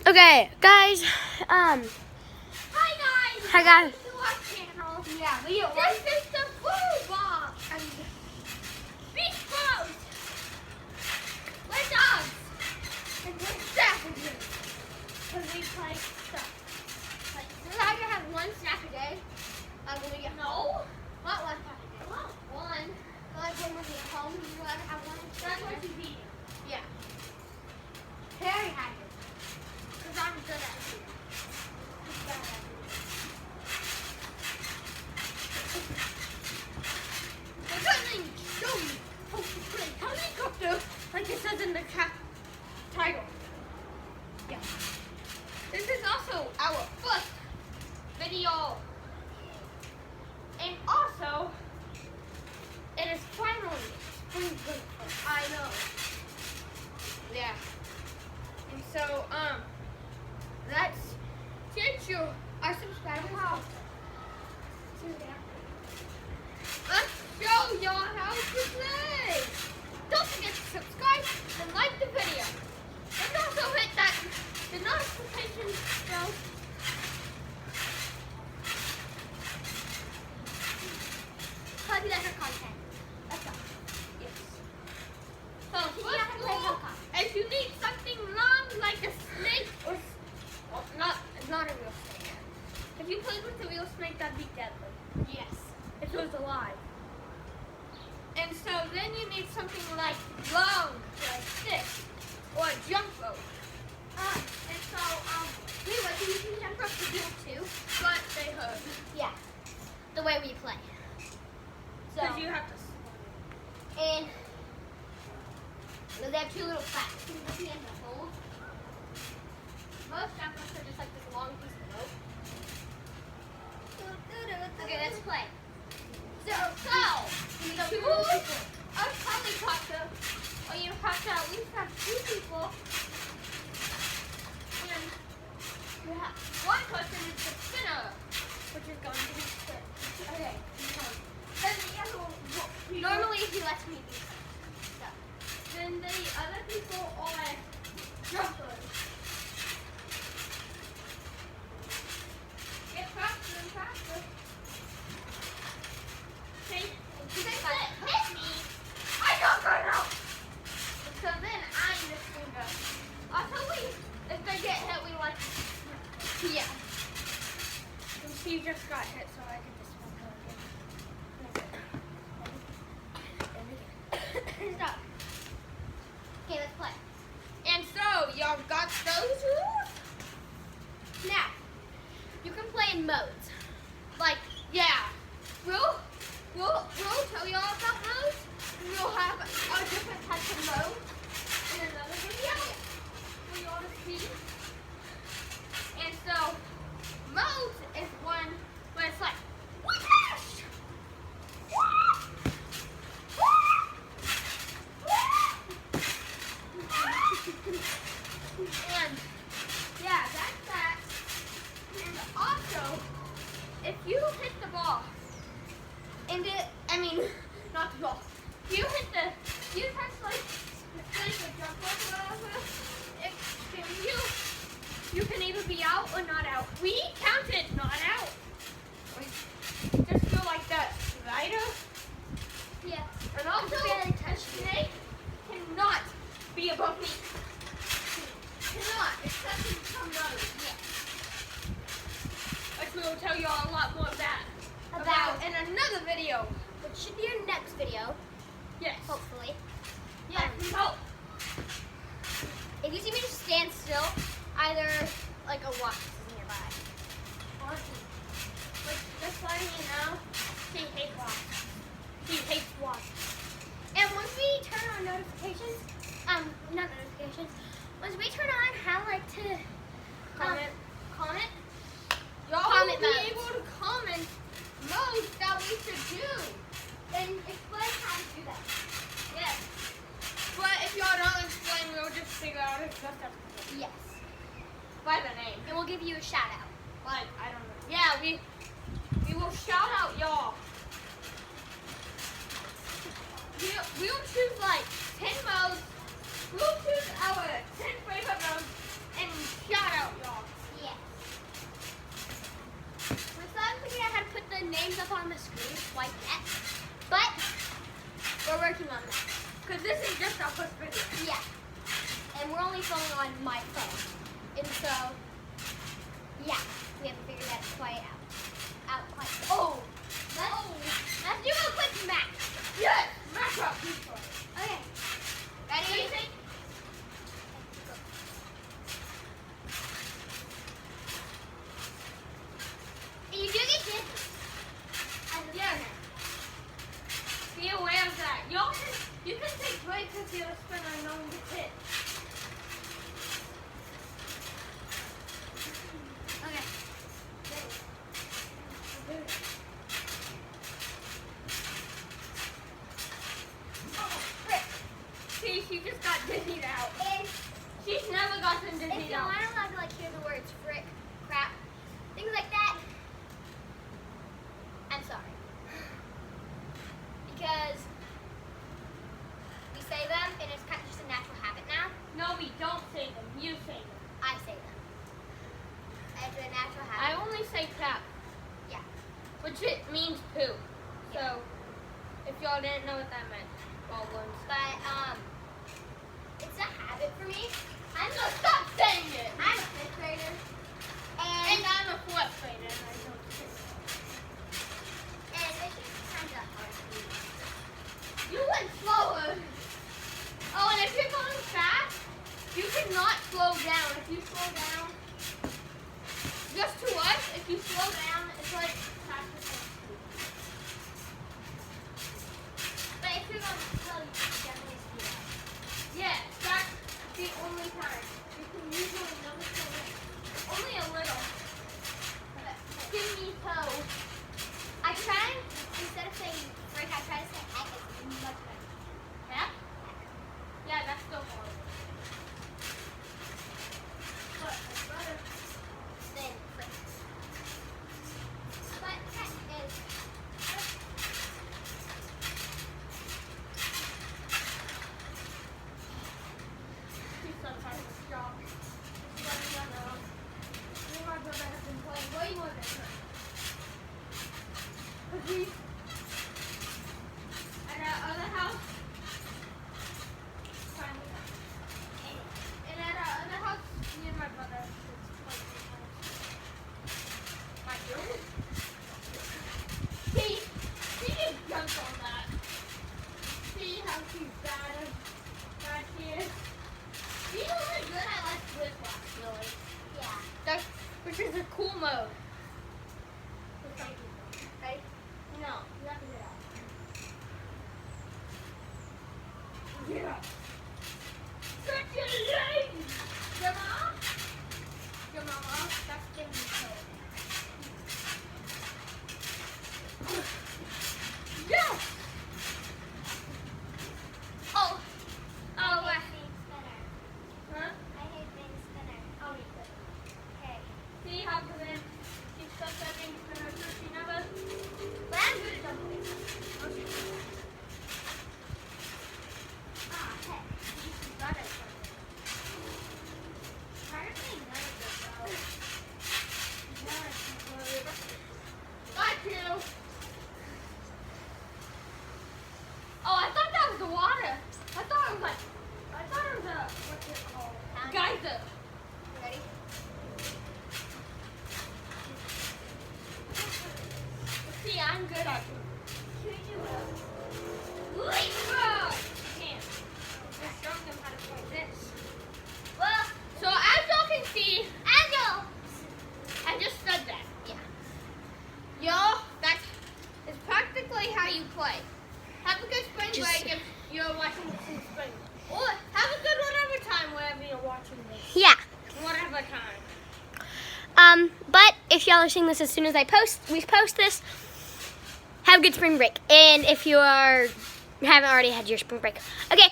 Okay, guys. Hi guys. Hi, guys. Welcome to our channel. Yeah, we This is the food box and beach boat. We're dogs and we're savages because we play stuff. Like we'd rather have one snack a day. When we get home. Not one snack a day. Well, one. Like when we get home, we'd rather have one. That's what she's eating. Yeah. Harry had it. Because I'm good at it. He's bad at it. We're going to show you how to play helicopter like it says in the title. Yeah. This is also our first video. And also, it is finally spring break. I know. Yeah. And so, let's change you our subscriber how. Let's show y'all how to play. Don't forget to subscribe and like the video. And also hit the notification bell. Copy like our content. Let's go. Yes. So, if you need something long like a snake or not a real snake. If you played with a real snake, that'd be deadly. Yes. If it was alive. And so then you need something like long, like this, or a jump rope. And so we were using jump rope to build too, but they hurt. Yeah. The way we play. So you have to. And they have two little flaps. Can you see in the hole? Most jump ropes are just like this long piece of rope. Okay, let's play. So you choose a helicopter, or you have to at least have two people. And you have one person is the spinner, which is going to be spin. Okay. Then the other one, normally he lets me do stuff. Then the other people are jumpers. Get faster and faster. Okay. Hit me. I don't know. So then I'm the spinner. Also, if they get hit, we like. Yeah. And she just got hit, so I can just spin her again. Stop. Okay, let's play. And so, y'all got those rules? Now, you can play in modes. Like, yeah, we'll tell y'all about modes. We'll have a different type of mode in another video for y'all to see. And so, modes is one where it's like, whoosh! And yeah, that's that. And also, if you hit the ball, not the ball. If you touch like a jump rope or whatever, you can either be out or not out. We counted not out. Just go like that, slider. Yeah. And also, a snake cannot be above me. Cannot, except in some modes. Yeah. Which we will tell you all a lot more about in another video. Which should be our next video. Yes. Hopefully. Yeah, we hope. If you see me just stand still, either like a watch is nearby. Or like just letting you know, she hates watch. She hates watch. And once we turn on notifications, not notifications, once we turn on how to comment, y'all will be able to comment modes that we should do and explain how to do that. Yes. But if y'all don't explain, we'll just figure out it's just up to you. Yes. By the name. And we'll give you a shout out. Like, I don't know. Yeah, we will shout out y'all. We'll choose like 10 modes. We'll choose our 10 favorite modes and shout out phone. And so, yeah, we haven't figured that quite out. Oh! Let's do a quick match. Yes! Match up! Okay. Ready? And you do get dizzy. Yes. Be aware of that. You can take breaks if you're a spinner and no one gets hit. Okay. Oh, frick. See, she just got dizzied out. And She's never gotten if dizzied you out. aren't allowed to hear the words frick, crap, things like that, I'm sorry. Because we say them and it's kind of just a natural habit now. No, we don't say them. You say them. I say them. It's a natural I habit. only say crap. Yeah. Which it means poo. So, if y'all didn't know what that meant, well, once. But it's a habit for me. No, stop saying it! I'm a fifth grader. And I'm a fourth grader, and I don't say it. And it's just kind of hard for me. You went slower. Oh, and if you're going fast, you cannot slow down. If you slow down, just to us, if you slow down, it's like faster than speed. But if you're going slow, you can definitely speed up. Yeah, that's the only time. You can usually never slow down. Only a little. Skinny toe. I try, instead of saying frick, I try to say heck. It's much better. Heck? Yeah, that's still hard. But it's better. Then frick. But heck is. She's sometimes strong. She's running around. Me and my brother have been playing way more than her. Cause we, at our other house, and at our other house, me and my brother just play sometimes. My God. See, she just jumped on that. See how she's bad she is. She's only good at like flip flops, really. Yeah. That's, which is a cool mode. Ready? No, you have to get out. Get up. Such a lady! Your mom? Your mama? That's Jimmy's code. Yes! Oh! Oh, I what? hate being spinner. Huh? I hate being spinner. Oh, you could. Okay. See how good she's such a big spinner, so she never... But I'm good at jumping. Oh, she's Ah, heck. got it. Apparently none of this, though. Got you! Oh, I thought that was the water. I thought it was a, what's it called? Geyser. Ready? See, I'm good at it. Should we do it? Leapfrog! Can't. Just showing them how to play this. Well, So as y'all can see, Angel! I just said that. Yeah. Y'all, it's practically how you play. Have a good spring break if you're watching this in spring. Or have a good whatever time wherever you're watching this. Yeah. Whatever time. But if y'all are seeing this as soon as we post this, have a good spring break. And if you haven't already had your spring break. Okay,